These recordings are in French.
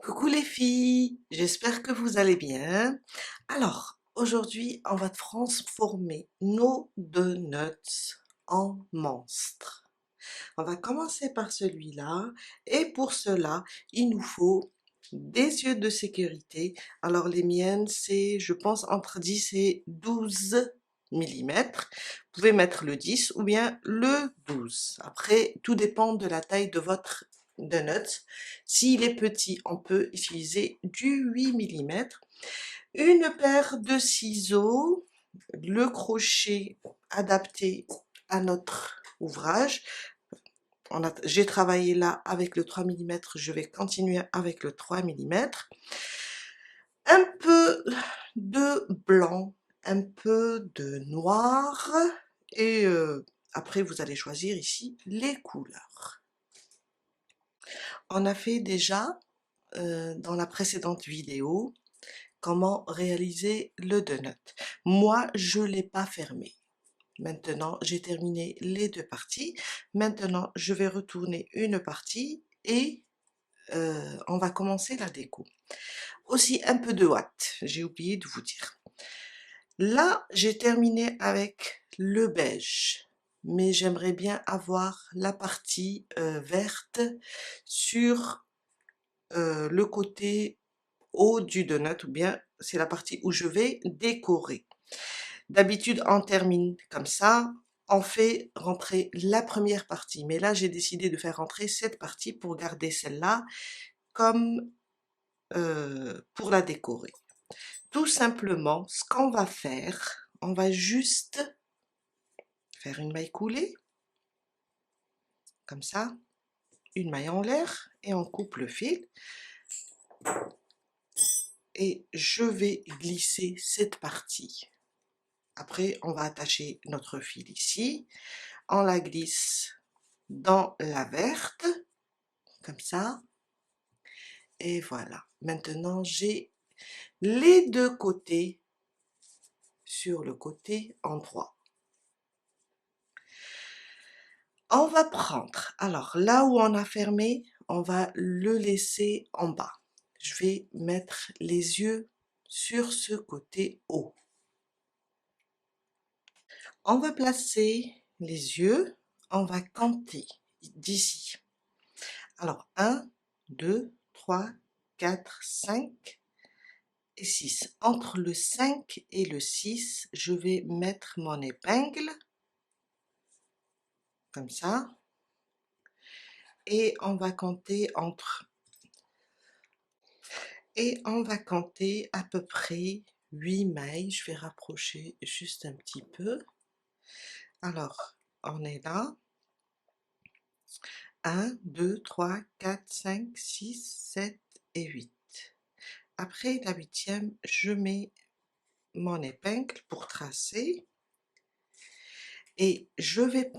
Coucou les filles, j'espère que vous allez bien. Alors, aujourd'hui, on va transformer nos donuts en monstres. On va commencer par celui-là et pour cela, il nous faut des yeux de sécurité. Alors les miennes, c'est, je pense, entre 10 et 12 millimètres. Vous pouvez mettre le 10 ou bien le 12. Après, tout dépend de la taille de votre donut. S'il est petit, on peut utiliser du 8 millimètres. Une paire de ciseaux, le crochet adapté à notre ouvrage. J'ai travaillé là avec le 3 millimètres, je vais continuer avec le 3 millimètres. Un peu de blanc, un peu de noir et après vous allez choisir ici les couleurs. On a fait déjà dans la précédente vidéo comment réaliser le donut. Moi, je ne l'ai pas fermé. Maintenant, j'ai terminé les deux parties. Maintenant, je vais retourner une partie et on va commencer la déco. Aussi un peu de ouate, j'ai oublié de vous dire. Là, j'ai terminé avec le beige, mais j'aimerais bien avoir la partie verte sur le côté haut du donut, ou bien c'est la partie où je vais décorer. D'habitude, on termine comme ça, on fait rentrer la première partie, mais là, j'ai décidé de faire rentrer cette partie pour garder celle-là comme pour la décorer. Tout simplement, ce qu'on va faire, on va juste faire une maille coulée, comme ça, une maille en l'air, et on coupe le fil. Et je vais glisser cette partie. Après, on va attacher notre fil ici. On la glisse dans la verte, comme ça. Et voilà. Maintenant, j'ai les deux côtés sur le côté endroit. On va prendre, alors là où on a fermé, on va le laisser en bas. Je vais mettre les yeux sur ce côté haut. On va placer les yeux, on va compter d'ici. Alors 1, 2, 3, 4, 5 et 6. Entre le 5 et le 6, je vais mettre mon épingle, comme ça. Et on va compter à peu près 8 mailles. Je vais rapprocher juste un petit peu. Alors, on est là. 1, 2, 3, 4, 5, 6, 7 et 8. Après la huitième, je mets mon épingle pour tracer. Et je vais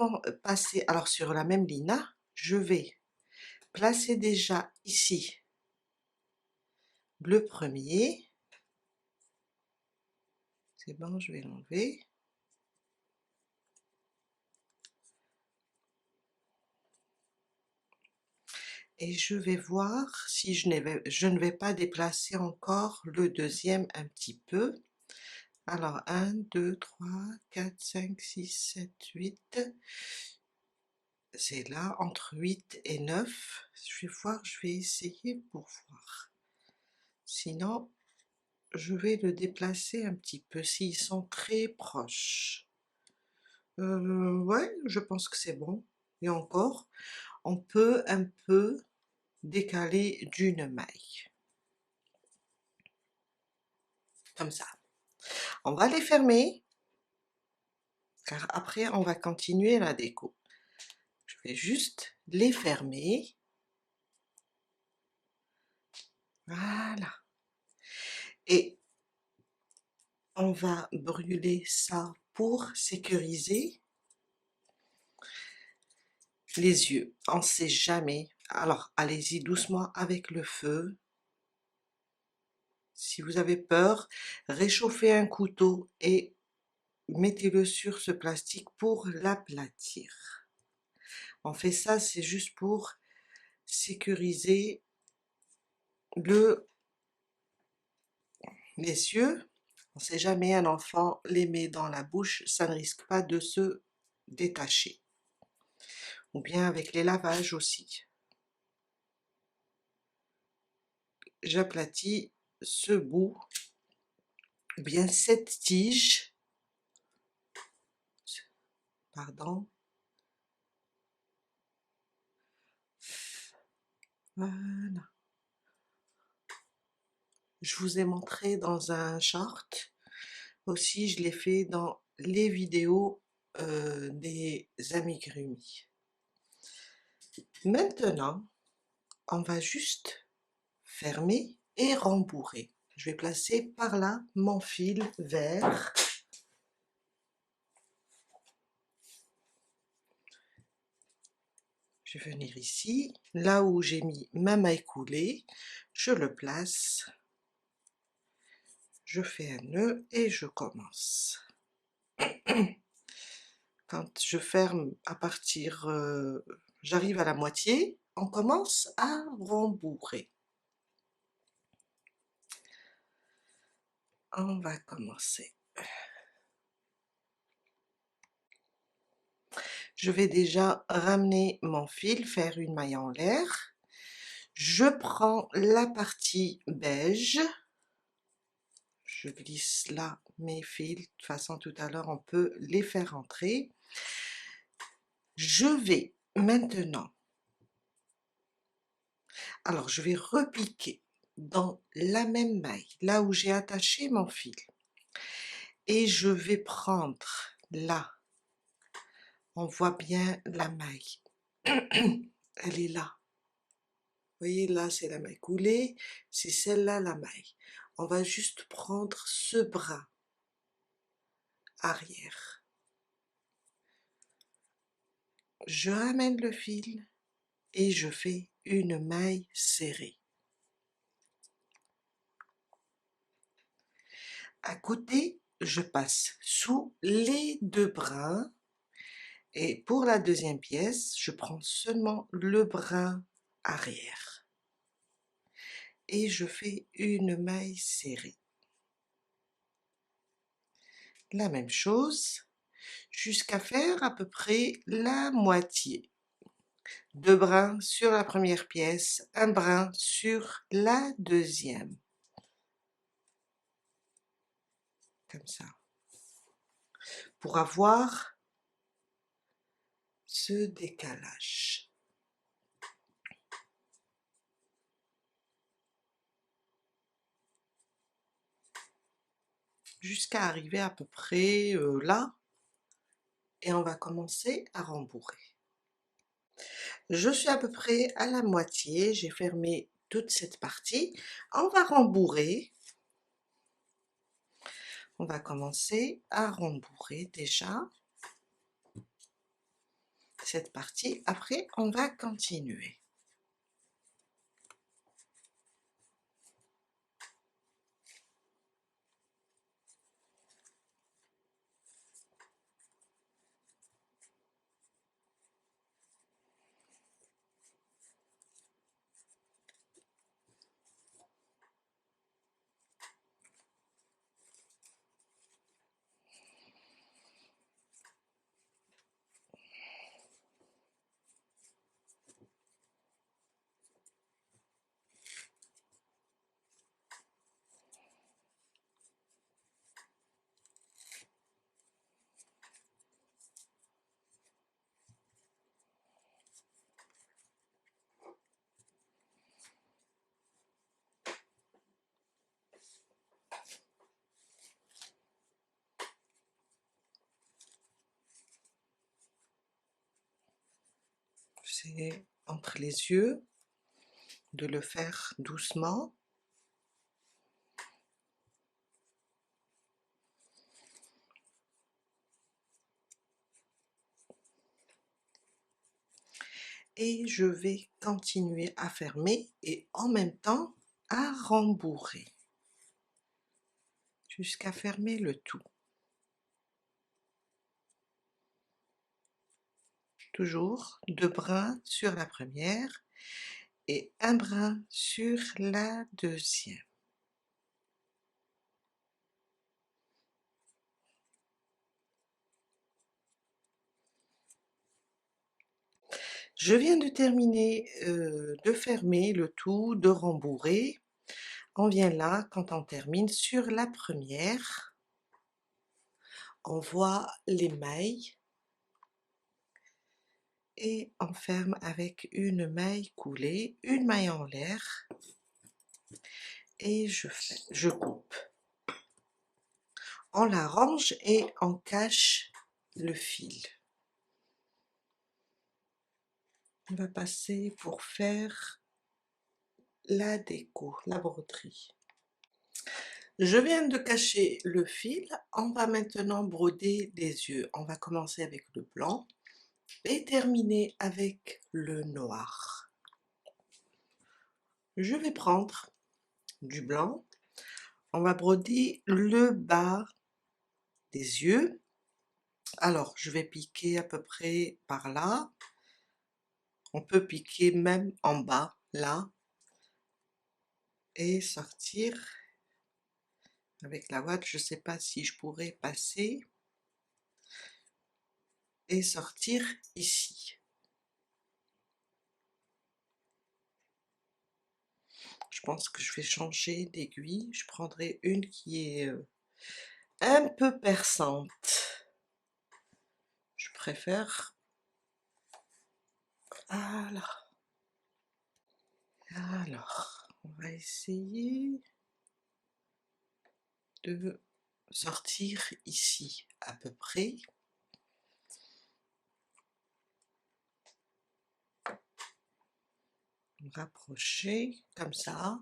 passer, alors sur la même ligne là, je vais placer déjà ici le premier. C'est bon, je vais l'enlever. Et je vais voir si je ne vais pas déplacer encore le deuxième un petit peu. Alors 1, 2, 3, 4, 5, 6, 7, 8. C'est là, entre 8 et 9. Je vais voir, je vais essayer pour voir. Sinon, je vais le déplacer un petit peu s'ils sont très proches. Ouais, je pense que c'est bon. Et encore, on peut un peu décaler d'une maille. Comme ça. On va les fermer, car après on va continuer la déco. Je vais juste les fermer. Voilà. Et on va brûler ça pour sécuriser les yeux. On ne sait jamais. Alors, allez-y doucement avec le feu. Si vous avez peur, réchauffez un couteau et mettez-le sur ce plastique pour l'aplatir. On fait ça, c'est juste pour sécuriser les yeux, on ne sait jamais, un enfant les met dans la bouche, ça ne risque pas de se détacher. Ou bien avec les lavages aussi. J'aplatis ce bout, ou bien cette tige, pardon. Voilà. Je vous ai montré dans un short, aussi je l'ai fait dans les vidéos des amigurumis. Maintenant, on va juste fermer et rembourrer. Je vais placer par là mon fil vert. Je vais venir ici, là où j'ai mis ma maille coulée, je le place, je fais un nœud et je commence. Quand je ferme à partir, j'arrive à la moitié, on commence à rembourrer. On va commencer. Je vais déjà ramener mon fil, faire une maille en l'air. Je prends la partie beige. Je glisse là mes fils. De toute façon, tout à l'heure, on peut les faire entrer. Je vais maintenant, alors je vais repiquer dans la même maille, là où j'ai attaché mon fil. Et je vais prendre là, on voit bien la maille, elle est là. Vous voyez là, c'est la maille coulée, c'est celle-là la maille. On va juste prendre ce bras arrière. Je ramène le fil et je fais une maille serrée. À côté, je passe sous les deux brins et pour la deuxième pièce, je prends seulement le brin arrière et je fais une maille serrée. La même chose jusqu'à faire à peu près la moitié. Deux brins sur la première pièce, un brin sur la deuxième. Comme ça. Pour avoir ce décalage. Jusqu'à arriver à peu près là. Et on va commencer à rembourrer. Je suis à peu près à la moitié, j'ai fermé toute cette partie. On va rembourrer. On va commencer à rembourrer déjà cette partie. Après, on va continuer. C'est entre les yeux, de le faire doucement. Et je vais continuer à fermer et en même temps à rembourrer jusqu'à fermer le tout. Toujours deux brins sur la première et un brin sur la deuxième. Je viens de terminer de fermer le tout, de rembourrer. On vient là, quand on termine, sur la première, on voit les mailles et on ferme avec une maille coulée, une maille en l'air et je coupe. On la range et on cache le fil. On va passer pour faire la déco, la broderie. Je viens de cacher le fil, on va maintenant broder des yeux. On va commencer avec le blanc et terminer avec le noir. Je vais prendre du blanc, on va broder le bas des yeux. Alors, je vais piquer à peu près par là. On peut piquer même en bas, là, et sortir avec la ouate. Je ne sais pas si je pourrais passer et sortir ici. Je pense que je vais changer d'aiguille. Je prendrai une qui est un peu perçante. Je préfère. Voilà. Alors, on va essayer de sortir ici à peu près. Rapprocher comme ça.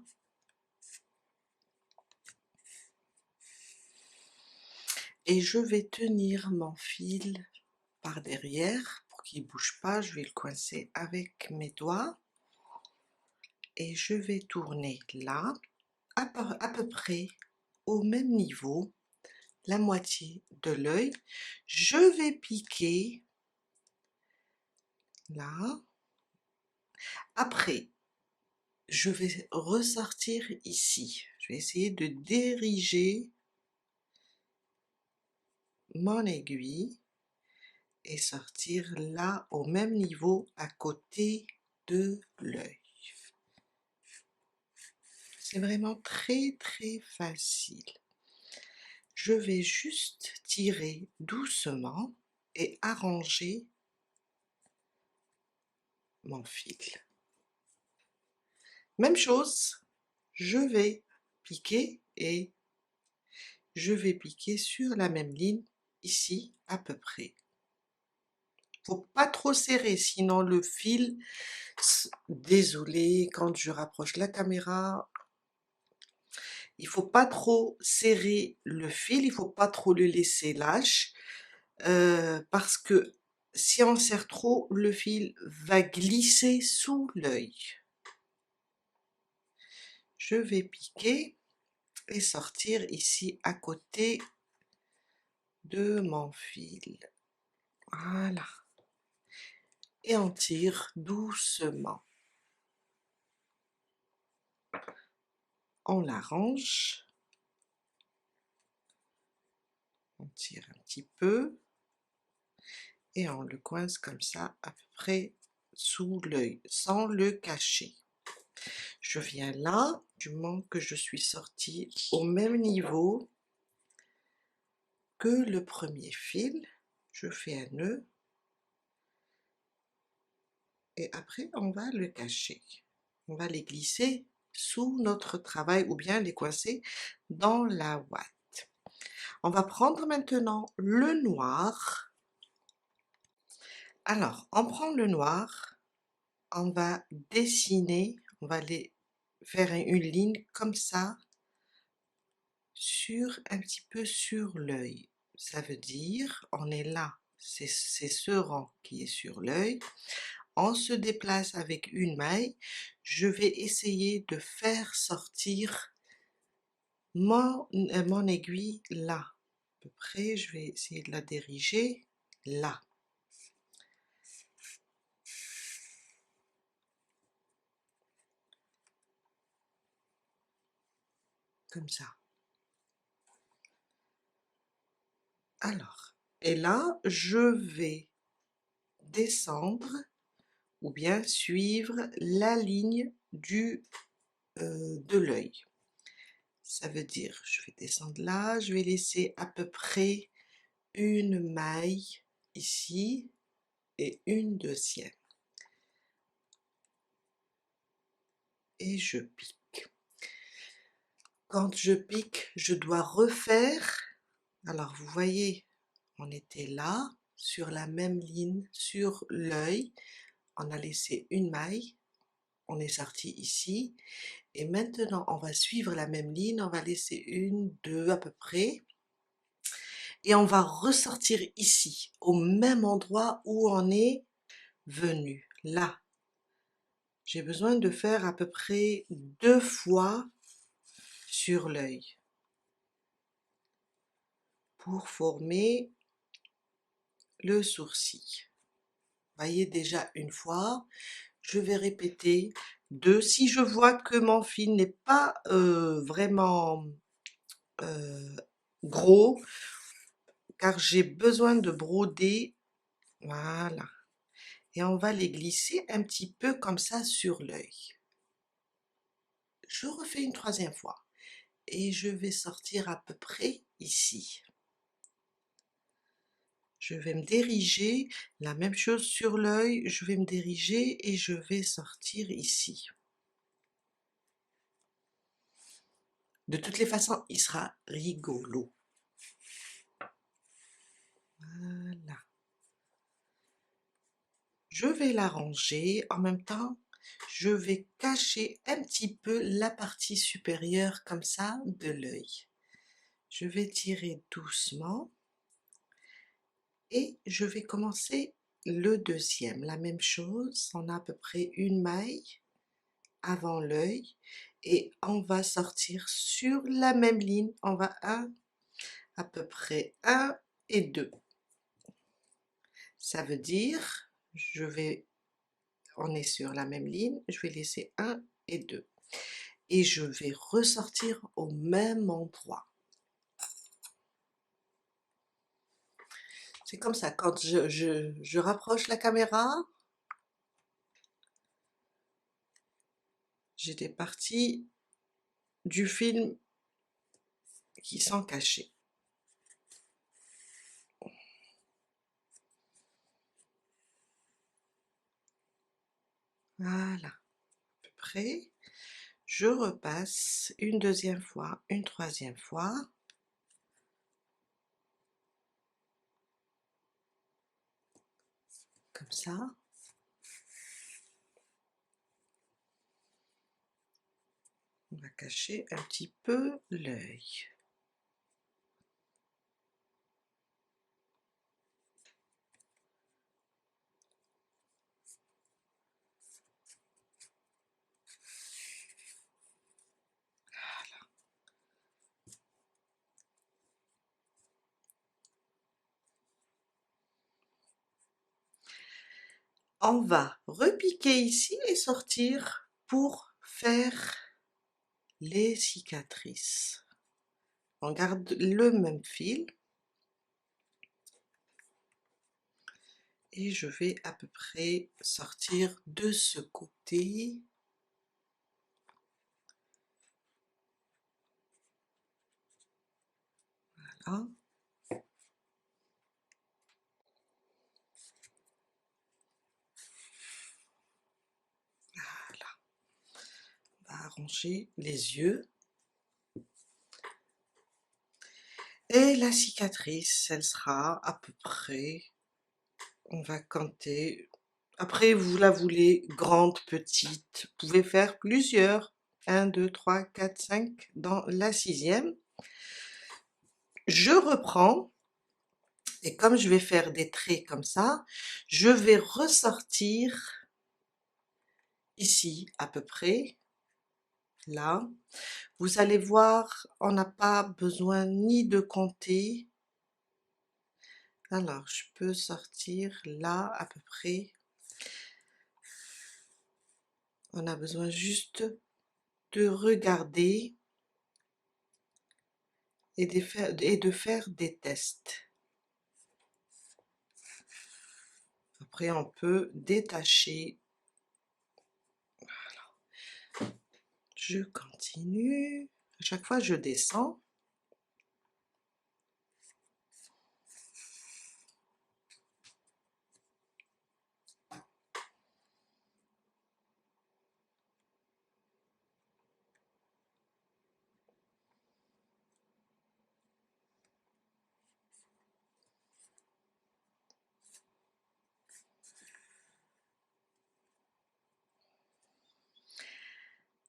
Et je vais tenir mon fil par derrière pour qu'il ne bouge pas. Je vais le coincer avec mes doigts. Et je vais tourner là, à peu près au même niveau, la moitié de l'œil. Je vais piquer là. Après, je vais ressortir ici. Je vais essayer de diriger mon aiguille et sortir là au même niveau à côté de l'œil. C'est vraiment très très facile. Je vais juste tirer doucement et arranger mon fil. Même chose, je vais piquer et je vais piquer sur la même ligne ici à peu près. Faut pas trop serrer, sinon le fil, désolé, quand je rapproche la caméra, il faut pas trop serrer le fil, il faut pas trop le laisser lâche, parce que si on serre trop, le fil va glisser sous l'œil. Je vais piquer et sortir ici à côté de mon fil. Voilà. Et on tire doucement. On l'arrange. On tire un petit peu. Et on le coince comme ça à peu près sous l'œil, sans le cacher. Je viens là, du moment que je suis sortie au même niveau que le premier fil, je fais un nœud et après on va le cacher. On va les glisser sous notre travail ou bien les coincer dans la ouate. On va prendre maintenant le noir. Alors, on prend le noir, on va dessiner, on va les faire une ligne comme ça sur un petit peu sur l'œil. Ça veut dire, on est là, c'est ce rang qui est sur l'œil. On se déplace avec une maille. Je vais essayer de faire sortir mon aiguille là. À peu près, je vais essayer de la diriger là. comme ça. Alors, et là, je vais descendre ou bien suivre la ligne de l'œil. Ça veut dire, je vais descendre là, je vais laisser à peu près une maille ici et une deuxième. Et je pique. Quand je pique, je dois refaire. Alors, vous voyez, on était là, sur la même ligne, sur l'œil. On a laissé une maille. On est sorti ici. Et maintenant, on va suivre la même ligne. On va laisser une, deux à peu près. Et on va ressortir ici, au même endroit où on est venu. Là. J'ai besoin de faire à peu près 2 fois sur l'œil pour former le sourcil. Voyez déjà une fois, je vais répéter 2. Si je vois que mon fil n'est pas vraiment gros, car j'ai besoin de broder, voilà. Et on va les glisser un petit peu comme ça sur l'œil. Je refais une 3e fois et je vais sortir à peu près ici. Je vais me diriger, la même chose sur l'œil, je vais me diriger et je vais sortir ici. De toutes les façons, il sera rigolo. Voilà. Je vais l'arranger, en même temps, je vais cacher un petit peu la partie supérieure comme ça de l'œil. Je vais tirer doucement et je vais commencer le deuxième. La même chose, on a à peu près une maille avant l'œil et on va sortir sur la même ligne. On va à peu près 1 et 2. Ça veut dire, on est sur la même ligne, je vais laisser 1 et 2. Et je vais ressortir au même endroit. C'est comme ça, quand je rapproche la caméra, j'étais partie du film qui s'en cachait. Voilà, à peu près. Je repasse une 2e fois, une 3e fois. Comme ça. On va cacher un petit peu l'œil. On va repiquer ici et sortir pour faire les cicatrices. On garde le même fil et je vais à peu près sortir de ce côté. Voilà. Voilà. On va arranger les yeux. Et la cicatrice, elle sera à peu près, on va compter. Après, vous la voulez grande, petite, vous pouvez faire plusieurs. 1, 2, 3, 4, 5 dans la 6e. Je reprends et comme je vais faire des traits comme ça, je vais ressortir ici à peu près, là. Vous allez voir, on n'a pas besoin ni de compter. Alors, je peux sortir là à peu près. On a besoin juste de regarder et de faire des tests. Après, on peut détacher. Je continue. À chaque fois, je descends.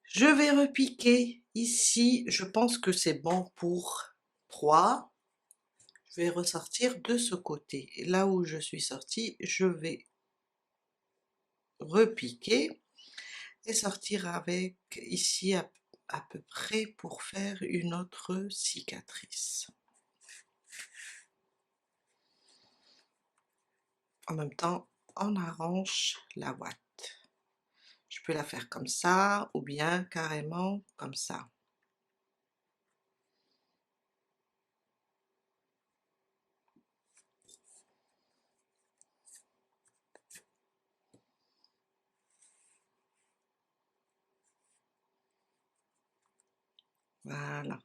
Je vais repiquer ici. Je pense que c'est bon pour 3. Je vais ressortir de ce côté. Et là où je suis sortie, je vais repiquer et sortir avec ici à peu près pour faire une autre cicatrice. En même temps, on arrange la ouate. Je peux la faire comme ça ou bien carrément comme ça. Voilà.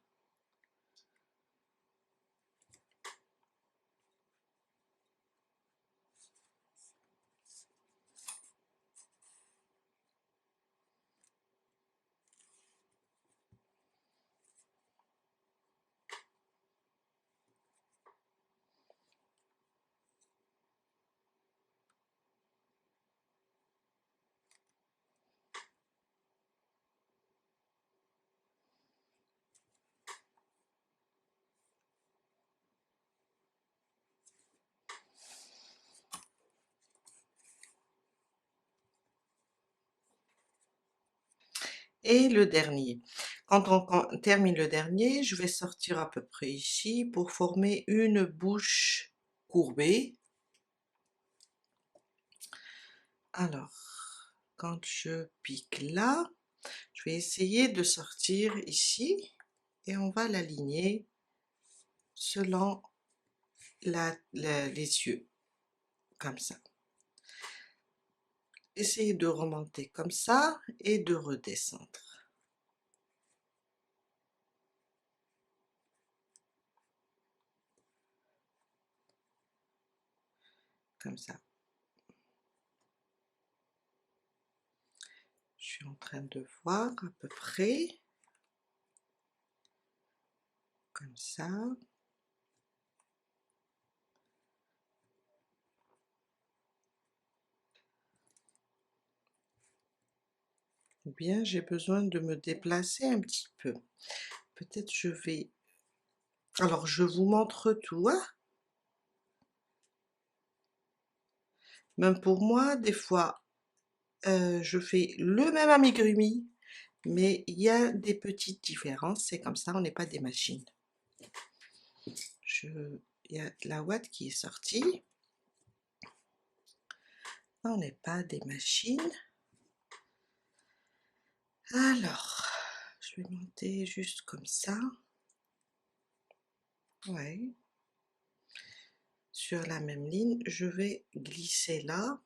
Et le dernier. Quand on termine le dernier, je vais sortir à peu près ici pour former une bouche courbée. Alors, quand je pique là, je vais essayer de sortir ici et on va l'aligner selon les yeux, comme ça. Essayez de remonter comme ça et de redescendre. Comme ça. Je suis en train de voir à peu près. Comme ça. Ou bien j'ai besoin de me déplacer un petit peu. Peut-être je vais... Alors je vous montre tout, hein. Même pour moi, des fois, je fais le même amigurumi, mais il y a des petites différences. C'est comme ça, on n'est pas des machines. Il y a la ouate qui est sortie. On n'est pas des machines. Alors, je vais monter juste comme ça. Ouais. Sur la même ligne, je vais glisser là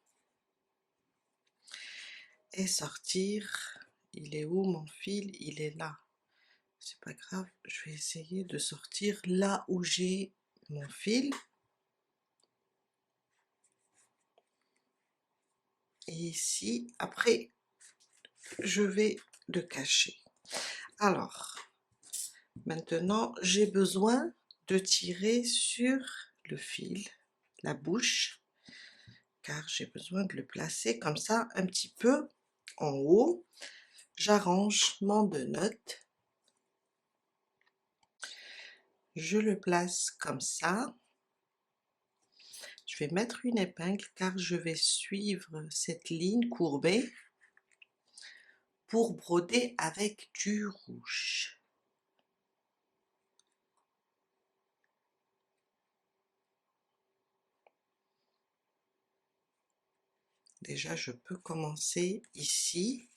et sortir. Il est où mon fil? Il est là. C'est pas grave, je vais essayer de sortir là où j'ai mon fil. Et ici, après, je vais le cacher. Alors, maintenant, j'ai besoin de tirer sur le fil, la bouche, car j'ai besoin de le placer comme ça, un petit peu en haut. J'arrange mon donut. Je le place comme ça. Je vais mettre une épingle car je vais suivre cette ligne courbée pour broder avec du rouge. Déjà, je peux commencer ici.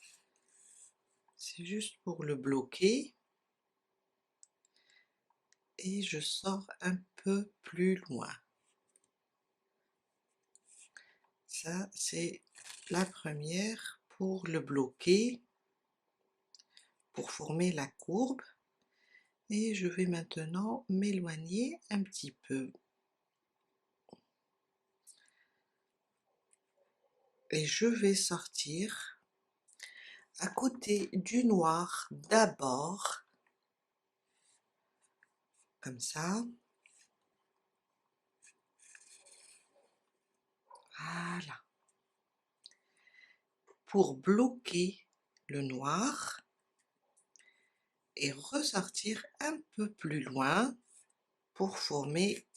C'est juste pour le bloquer. et je sors un peu plus loin. Ça, c'est la première pour le bloquer, pour former la courbe. Et je vais maintenant m'éloigner un petit peu. Et je vais sortir à côté du noir d'abord, comme ça. Voilà. Pour bloquer le noir et ressortir un peu plus loin pour former,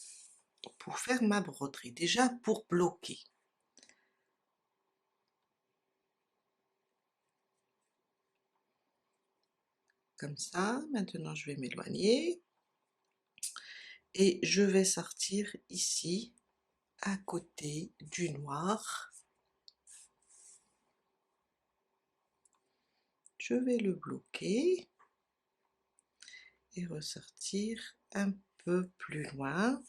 pour faire ma broderie. Déjà pour bloquer. Comme ça, maintenant je vais m'éloigner et je vais sortir ici à côté du noir. Je vais le bloquer et ressortir un peu plus loin.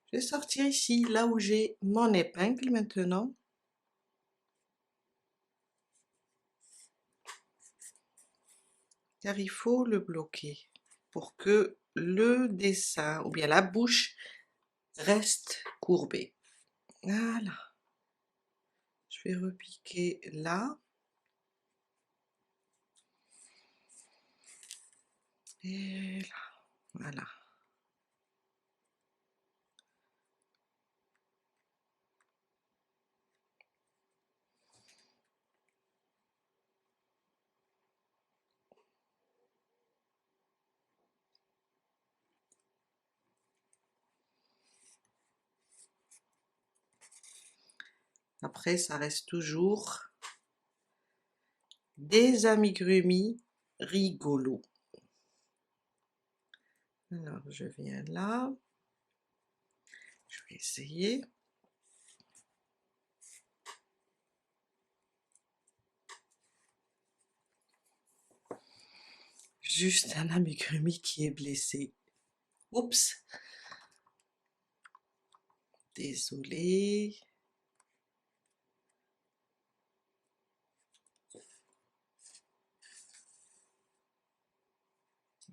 Je vais sortir ici, là où j'ai mon épingle maintenant. Car il faut le bloquer pour que le dessin ou bien la bouche reste courbée. Voilà. Je vais repiquer là. Et là. Voilà. Après, ça reste toujours des amigurumis rigolos. Alors, je viens là. Je vais essayer. Juste un amigurumi qui est blessé. Oups. Désolée.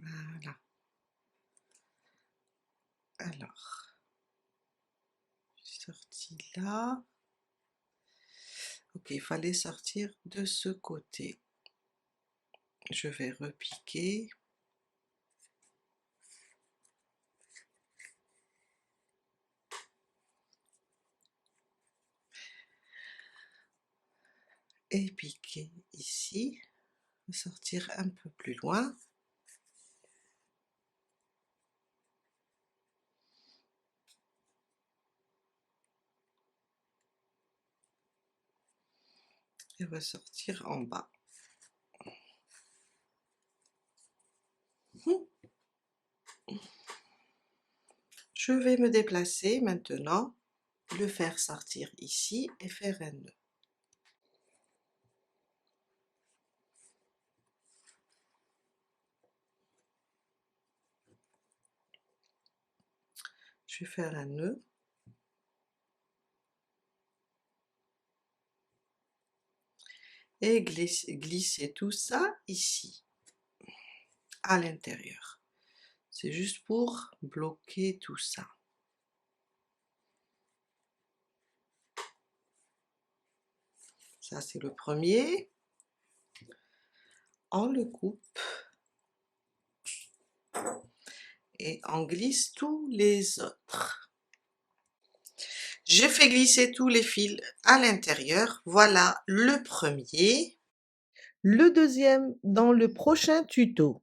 Voilà. Alors, j'ai sorti là. Ok, il fallait sortir de ce côté. Je vais repiquer. Et piquer ici. Sortir un peu plus loin. Et ressortir en bas. Je vais me déplacer maintenant, le faire sortir ici et faire un nœud. Je vais faire un nœud. Et glisser tout ça ici, à l'intérieur. C'est juste pour bloquer tout ça. Ça, c'est le premier. On le coupe et on glisse tous les autres. Je fais glisser tous les fils à l'intérieur. Voilà le premier. Le deuxième dans le prochain tuto.